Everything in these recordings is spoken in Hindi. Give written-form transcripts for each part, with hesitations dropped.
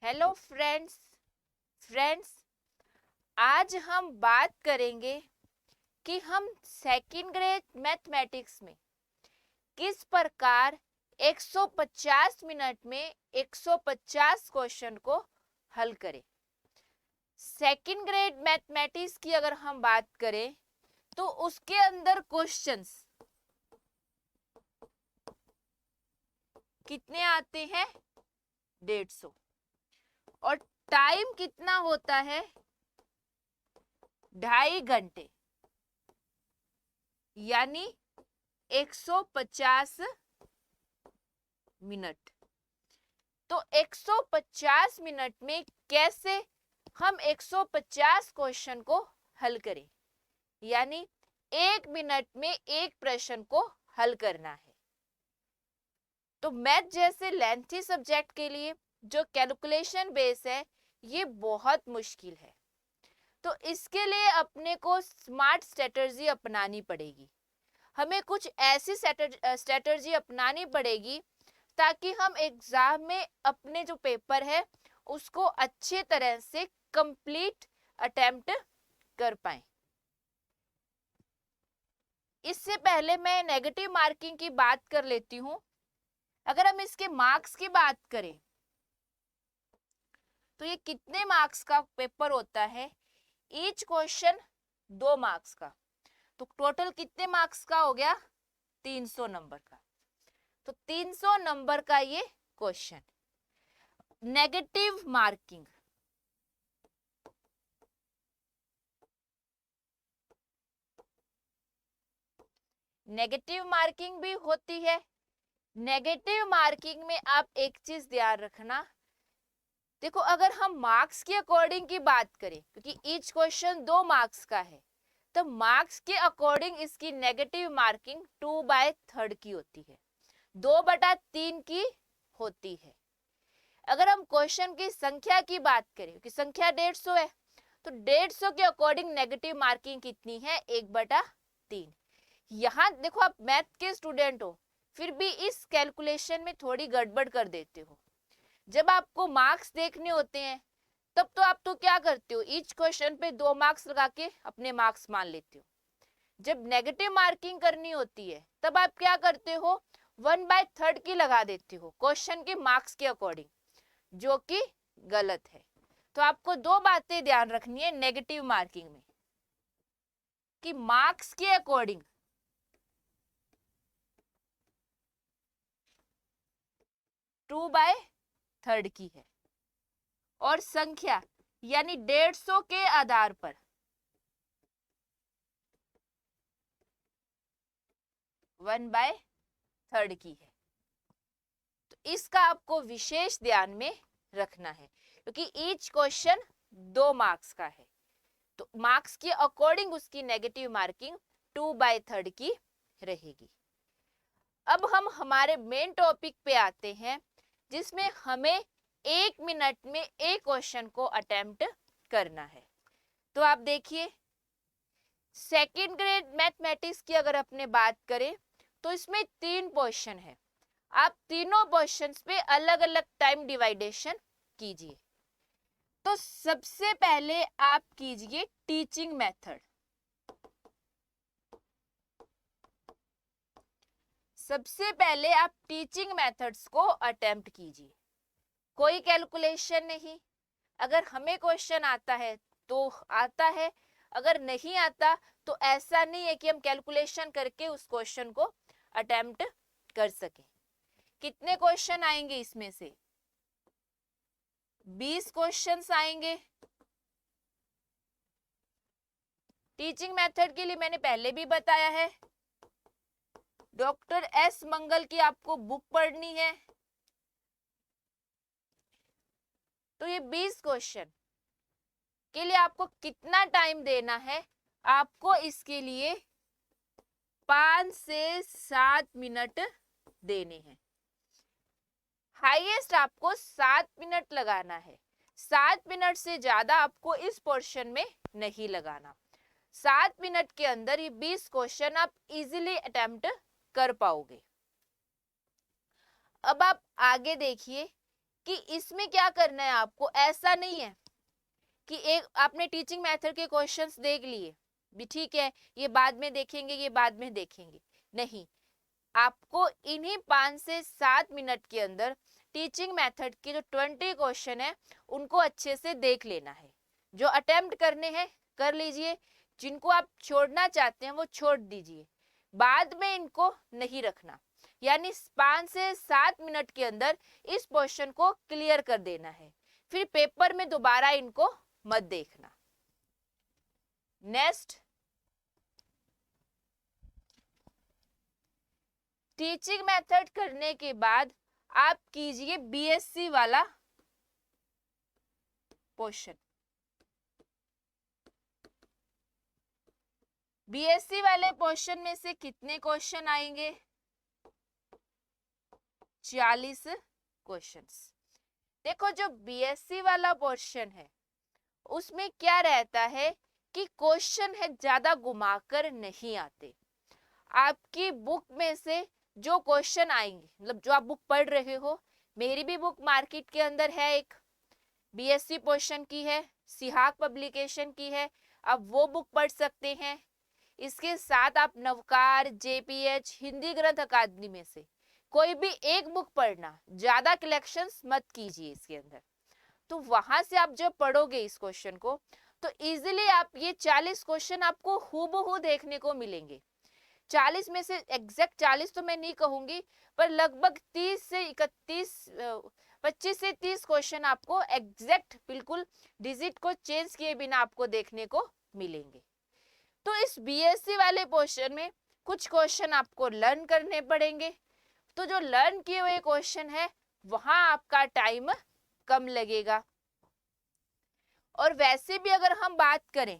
हेलो फ्रेंड्स आज हम बात करेंगे कि हम सेकंड ग्रेड मैथमेटिक्स में किस प्रकार 150 मिनट में 150 क्वेश्चन को हल करें। सेकंड ग्रेड मैथमेटिक्स की अगर हम बात करें तो उसके अंदर क्वेश्चंस कितने आते हैं? 150। और टाइम कितना होता है? 2.5 घंटे, यानी 150 मिनट। तो 150 मिनट में कैसे हम 150 क्वेश्चन को हल करें, यानी 1 मिनट में एक प्रश्न को हल करना है। तो मैथ जैसे लेंथी सब्जेक्ट के लिए जो कैलकुलेशन बेस है ये बहुत मुश्किल है। तो इसके लिए अपने को स्मार्ट स्ट्रेटजी अपनानी पड़ेगी। हमें कुछ ऐसी स्ट्रेटजी अपनानी पड़ेगी ताकि हम एग्जाम में अपने जो पेपर है उसको अच्छे तरह से कंप्लीट अटेम्प्ट कर पाए। इससे पहले मैं नेगेटिव मार्किंग की बात कर लेती हूं। अगर हम इसके मार्क्स की बात करें तो ये कितने मार्क्स का पेपर होता है? ईच क्वेश्चन 2 मार्क्स का, तो टोटल कितने मार्क्स का हो गया? 300 नंबर का। तो 300 नंबर का ये question. Negative marking, negative marking भी होती है। नेगेटिव मार्किंग में आप एक चीज ध्यान रखना, देखो अगर हम मार्क्स के अकॉर्डिंग की बात करें, क्योंकि ईच क्वेश्चन 2 मार्क्स का है, तो मार्क्स के अकॉर्डिंग इसकी नेगेटिव मार्किंग 2/3 की होती है, 2/3 की होती है। अगर हम क्वेश्चन की संख्या की बात करें, क्योंकि संख्या 150 है, तो 150 के अकॉर्डिंग नेगेटिव मार्किंग कितनी है? 1/3। यहाँ देखो आप मैथ के स्टूडेंट हो, फिर भी इस कैलकुलेशन में थोड़ी गड़बड़ कर देते हो। जब आपको मार्क्स देखने होते हैं तब तो आप तो क्या करते हो, ईच क्वेश्चन पे 2 मार्क्स लगा के अपने मार्क्स मान लेते हो। जब नेगेटिव मार्किंग करनी होती है तब आप क्या करते हो, 1/3 की लगा देते हो क्वेश्चन के मार्क्स के अकॉर्डिंग, जो कि गलत है। तो आपको 2 बातें ध्यान रखनी है नेगेटिव मार्किंग में, कि मार्क्स के अकॉर्डिंग 2/3 की है, और संख्या यानी 150 के आधार पर 1/3 की है। तो इसका आपको विशेष ध्यान में रखना है, क्योंकि ईच क्वेश्चन 2 मार्क्स का है, तो मार्क्स के अकॉर्डिंग उसकी नेगेटिव मार्किंग 2/3 की रहेगी। अब हम हमारे मेन टॉपिक पे आते हैं, जिसमें हमें 1 मिनट में एक क्वेश्चन को अटेम्प्ट करना है। तो आप देखिए, सेकंड ग्रेड मैथमेटिक्स की अगर अपने बात करें तो इसमें 3 क्वेश्चन है। आप तीनों क्वेश्चंस पे अलग अलग टाइम डिवाइडेशन कीजिए। तो सबसे पहले आप कीजिए टीचिंग मेथड। सबसे पहले आप टीचिंग मेथड्स को अटेम्प्ट कीजिए। कोई कैलकुलेशन नहीं, अगर हमें क्वेश्चन आता है तो आता है, अगर नहीं आता तो ऐसा नहीं है कि हम कैलकुलेशन करके उस क्वेश्चन को अटेम्प्ट कर सके। कितने क्वेश्चन आएंगे इसमें से? 20 क्वेश्चंस आएंगे। टीचिंग मेथड के लिए मैंने पहले भी बताया है, डॉक्टर एस मंगल की आपको बुक पढ़नी है। तो ये 20 क्वेश्चन के लिए आपको कितना टाइम देना है? आपको इसके लिए 5 से 7 मिनट देने हैं। हाईएस्ट आपको 7 मिनट लगाना है, 7 मिनट से ज्यादा आपको इस पोर्शन में नहीं लगाना। 7 मिनट के अंदर ये 20 क्वेश्चन आप इजीली अटेम्प्ट कर पाओगे। अब आप आगे देखिए, कि इसमें क्या करना है आपको, ऐसा नहीं है कि एक आपने टीचिंग मेथड के क्वेश्चंस देख लिए भी, ठीक है ये बाद में देखेंगे, ये बाद में देखेंगे, नहीं, आपको इन्हीं 5 से 7 मिनट के अंदर टीचिंग मेथड के जो 20 क्वेश्चन है उनको अच्छे से देख लेना है। जो अटेम्प्ट करने हैं कर लीजिए, जिनको आप छोड़ना चाहते हैं वो छोड़ दीजिए, बाद में इनको नहीं रखना। यानी 5 से 7 मिनट के अंदर इस क्वेश्चन को क्लियर कर देना है, फिर पेपर में दोबारा इनको मत देखना। नेक्स्ट, टीचिंग मेथड करने के बाद आप कीजिए बीएससी वाला क्वेश्चन। बीएससी वाले क्वेश्चन में से कितने क्वेश्चन आएंगे? 40 क्वेश्चंस। देखो जो बीएससी वाला क्वेश्चन है उसमें क्या रहता है कि क्वेश्चन है ज्यादा घुमाकर नहीं आते। आपकी बुक में से जो क्वेश्चन आएंगे, मतलब जो आप बुक पढ़ रहे हो, मेरी भी बुक मार्केट के अंदर है, एक बीएससी क्वेश्चन की है, सिहाग पब्लिकेशन की है, आप वो बुक पढ़ सकते हैं। इसके साथ आप नवकार, जेपीएच, हिंदी ग्रंथ अकादमी में से कोई भी एक बुक पढ़ना, ज्यादा कलेक्शंस मत कीजिए इसके अंदर। तो वहां से आप जब पढ़ोगे इस क्वेश्चन को तो इजीली आप ये 40 क्वेश्चन आपको हूबहू देखने को मिलेंगे। 40 में से एग्जैक्ट 40 तो मैं नहीं कहूंगी, पर लगभग 30 से 31, 25 से 30 क्वेश्चन आपको एग्जैक्ट बिल्कुल डिजिट को चेंज किए बिना आपको देखने को मिलेंगे। तो इस बीएससी वाले क्वेश्चन में कुछ क्वेश्चन आपको लर्न करने पड़ेंगे। तो जो लर्न किए हुए क्वेश्चन है वहां आपका टाइम कम लगेगा। और वैसे भी अगर हम बात करें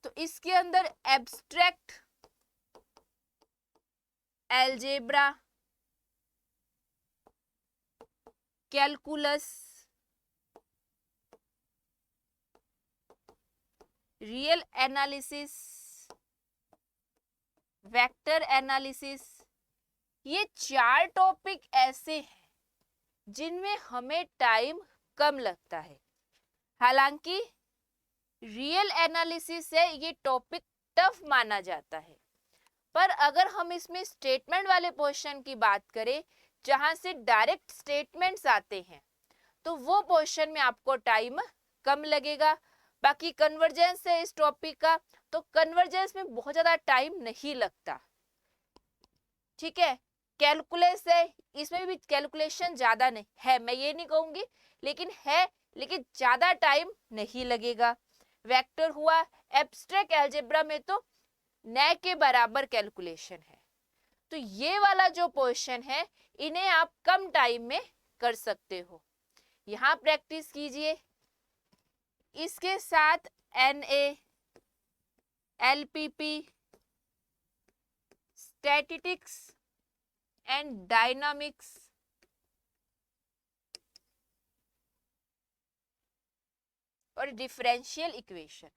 तो इसके अंदर abstract, algebra, calculus, real analysis, vector analysis, ये 4 टॉपिक ऐसे हैं जिनमें हमें टाइम कम लगता है। हालांकि रियल एनालिसिस है ये टॉपिक टफ माना जाता है, पर अगर हम इसमें स्टेटमेंट वाले क्वेश्चन की बात करें जहां से डायरेक्ट स्टेटमेंट्स आते हैं तो वो क्वेश्चन में आपको टाइम कम लगेगा। बाकी कन्वर्जेंस है इस टॉपिक का, तो कन्वर्जेंस में बहुत ज्यादा टाइम नहीं लगता, ठीक है। कैलकुलस है, इसमें भी कैलकुलेशन ज्यादा नहीं है, मैं ये नहीं कहूंगी, लेकिन है, लेकिन ज्यादा टाइम नहीं लगेगा। वेक्टर हुआ, एब्स्ट्रैक्ट एल्जेब्रा में तो न के बराबर कैलकुलेशन है। तो ये वाला जो क्वेश्चन है इन्हें आप कम टाइम में कर सकते हो, यहाँ प्रैक्टिस कीजिए। इसके साथ NA, LPP, statistics and dynamics, और डिफरेंशियल इक्वेशन,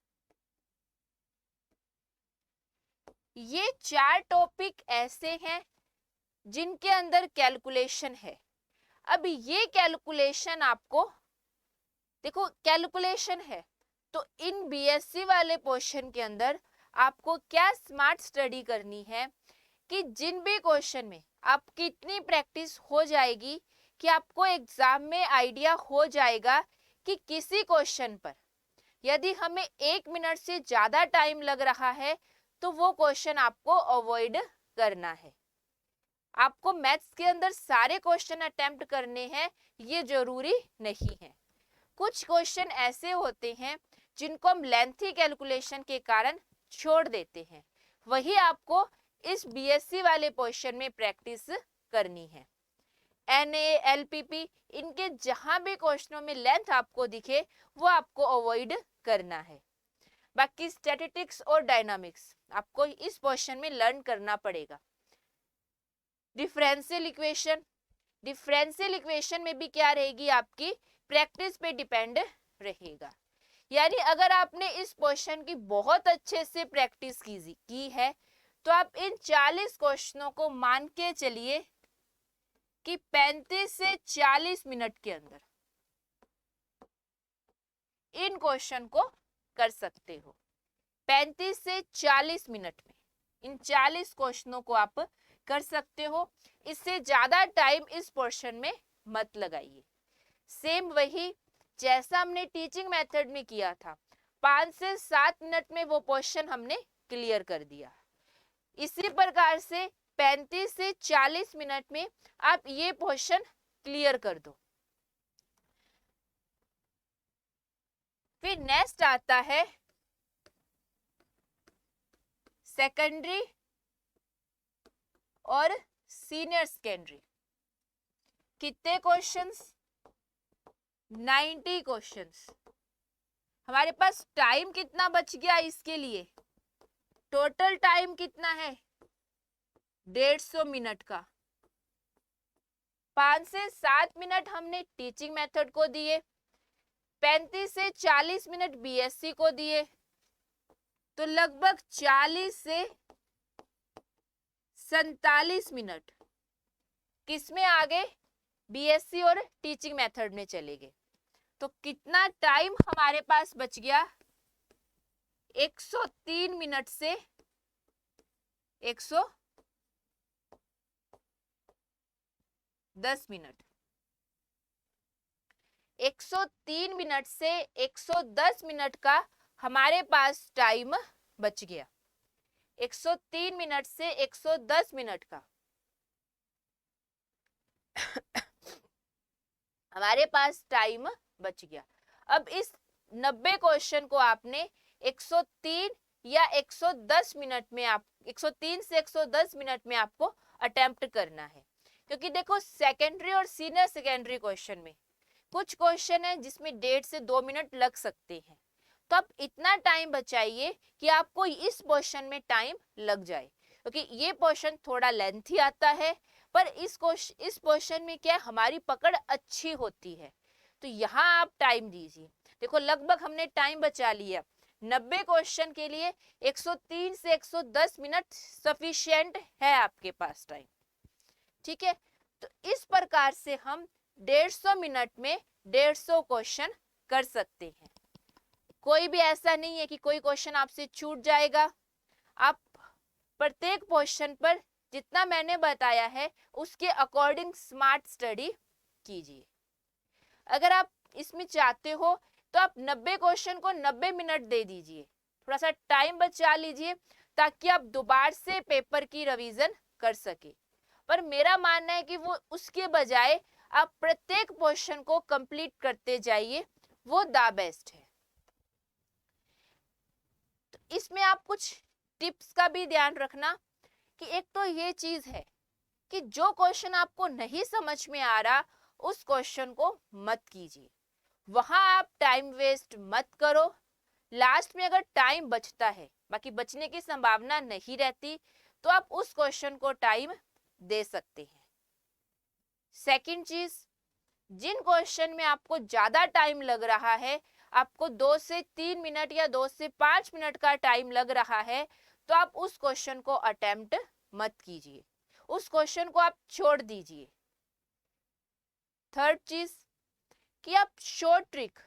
ये 4 टॉपिक ऐसे हैं जिनके अंदर कैलकुलेशन है। अब ये कैलकुलेशन आपको, देखो कैलकुलेशन है तो इन बीएससी वाले क्वेश्चन के अंदर आपको क्या स्मार्ट स्टडी करनी है कि जिन भी क्वेश्चन में आपकी इतनी प्रैक्टिस हो जाएगी कि आपको एग्जाम में आइडिया हो जाएगा कि किसी क्वेश्चन पर यदि हमें 1 मिनट से ज्यादा टाइम लग रहा है तो वो क्वेश्चन आपको अवॉइड करना है। आपको मैथ्स के अंदर सारे क्वेश्चन अटेम्प्ट करने हैं ये जरूरी नहीं है। कुछ क्वेश्चन ऐसे होते हैं जिनको हम लेंथी कैलकुलेशन के कारण छोड़ देते हैं, वही आपको इस बीएससी वाले क्वेश्चन में प्रैक्टिस करनी है। एनए, एलपीपी, इनके जहां भी क्वेश्चनों में लेंथ आपको दिखे वो आपको अवॉइड करना है। बाकी स्टैटिस्टिक्स और डायनामिक्स आपको इस क्वेश्चन में लर्न करना पड़ेगा। डिफरेंशियल इक्वेशन, डिफरेंशियल इक्वेशन में भी क्या रहेगी, आपकी प्रैक्टिस पे डिपेंड रहेगा। यानी अगर आपने इस क्वेश्चन की बहुत अच्छे से प्रैक्टिस की है तो आप इन 40 क्वेश्चनों को मान के चलिए कि 35 से 40 मिनट के अंदर इन क्वेश्चन को कर सकते हो। 35 से 40 मिनट में इन 40 क्वेश्चनों को आप कर सकते हो। इससे ज्यादा टाइम इस पोर्शन में मत लगाइए। सेम वही जैसा हमने टीचिंग मेथड में किया था, 5 से 7 मिनट में वो क्वेश्चन हमने क्लियर कर दिया। इसी प्रकार से 35 से 40 मिनट में आप ये क्वेश्चन क्लियर कर दो। फिर नेक्स्ट आता है सेकेंडरी और सीनियर सेकेंडरी। कितने क्वेश्चंस? 90 क्वेश्चंस। हमारे पास टाइम कितना बच गया इसके लिए? टोटल टाइम कितना है? 150 मिनट का। 5 से 7 मिनट हमने टीचिंग मेथड को दिए, 35 से 40 मिनट बीएससी को दिए, तो लगभग 40 से 47 मिनट किसमें आ गए? बीएससी और टीचिंग मेथड में चले गए। तो कितना टाइम हमारे पास बच गया? 103 मिनट से 110 मिनट। 103 मिनट से 110 मिनट का हमारे पास टाइम बच गया। 103 मिनट से 110 मिनट का हमारे पास टाइम बच गया। अब इस 90 क्वेश्चन को आपने 103 या 110 मिनट में 103 से 110 मिनट में आपको अटेम्प्ट करना है। क्योंकि देखो सेकेंडरी और सीनियर सेकेंडरी क्वेश्चन में कुछ क्वेश्चन है जिसमें 1.5 से 2 मिनट लग सकते हैं। तो आप इतना टाइम बचाइए कि आपको इस क्वेश्चन में टाइम लग जाए, क्योंकि ये क्वेश्चन थोड़ा लेंथी आता है, पर इस क्वेश्चन में क्या हमारी पकड़ अच्छी होती है। तो यहाँ आप टाइम दीजिए। देखो लगभग हमने टाइम बचा लिया। 90 क्वेश्चन के लिए 103 से 110 मिनट सफिशिएंट है आपके पास टाइम। ठीक है, तो इस प्रकार से हम 150 मिनट में 150 क्वेश्चन कर सकते हैं। कोई भी ऐसा नहीं है कि कोई क्वेश्चन आपसे छूट जाएगा। आप प्रत्येक क्वेश्चन पर जितना मैंने बताया है उसके अकॉर्डिंग स्मार्ट स्टडी कीजिए। अगर आप इसमें चाहते हो तो आप 90 क्वेश्चन को 90 मिनट दे दीजिए, थोड़ा सा टाइम बचा लीजिए ताकि आप दोबारा से पेपर की रिवीजन कर सके। पर मेरा मानना है कि वो उसके बजाय आप प्रत्येक क्वेश्चन को कंप्लीट करते जाइए, वो द बेस्ट है। तो इसमें आप कुछ टिप्स का भी ध्यान रखना कि एक तो ये चीज है कि जो क्वेश्चन आपको नहीं समझ में आ रहा उस क्वेश्चन को मत कीजिए, वहां आप टाइम वेस्ट मत करो। लास्ट में अगर टाइम बचता है, बाकी बचने की संभावना नहीं रहती, तो आप उस क्वेश्चन को टाइम दे सकते हैं। सेकंड चीज, जिन क्वेश्चन में आपको ज्यादा टाइम लग रहा है, आपको 2 से 3 मिनट या 2 से 5 मिनट का टाइम लग रहा है, तो आप उस क्वेश्चन को अटेम्प्ट मत कीजिए, उस क्वेश्चन को आप छोड़ दीजिए। थर्ड चीज कि आप शॉर्ट ट्रिक,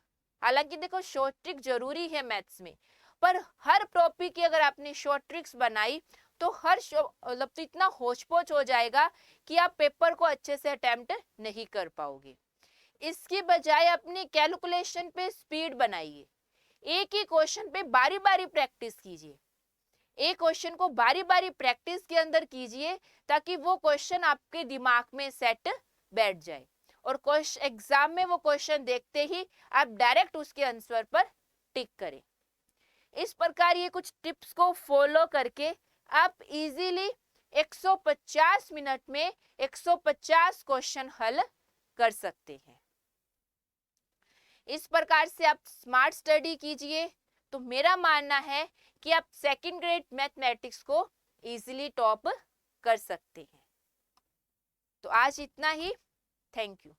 हालांकि देखो शॉर्ट ट्रिक जरूरी है मैथ्स में, पर हर टॉपिक की अगर आपने शॉर्ट ट्रिक्स बनाई तो हर मतलब तो इतना होच पोच हो जाएगा कि आप पेपर को अच्छे से अटेम्प्ट नहीं कर पाओगे। इसकी बजाय अपनी कैलकुलेशन पे स्पीड बनाइए, एक ही क्वेश्चन पे बारी बारी प्रैक्टिस कीजिए, एक क्वेश्चन को बारी बारी प्रैक्टिस के अंदर कीजिए ताकि वो क्वेश्चन आपके दिमाग में सेट बैठ जाए और क्वेश्चन एग्जाम में वो क्वेश्चन देखते ही आप डायरेक्ट उसके आंसर पर टिक करें। इस प्रकार ये कुछ टिप्स को फॉलो करके आप इजीली 150 मिनट में 150 क्वेश्चन हल कर सकते हैं। इस प्रकार से आप स्मार्ट स्टडी कीजिए तो मेरा मानना है कि आप सेकंड ग्रेड मैथमेटिक्स को इजीली टॉप कर सकते हैं। तो आज इतना ही। Thank you.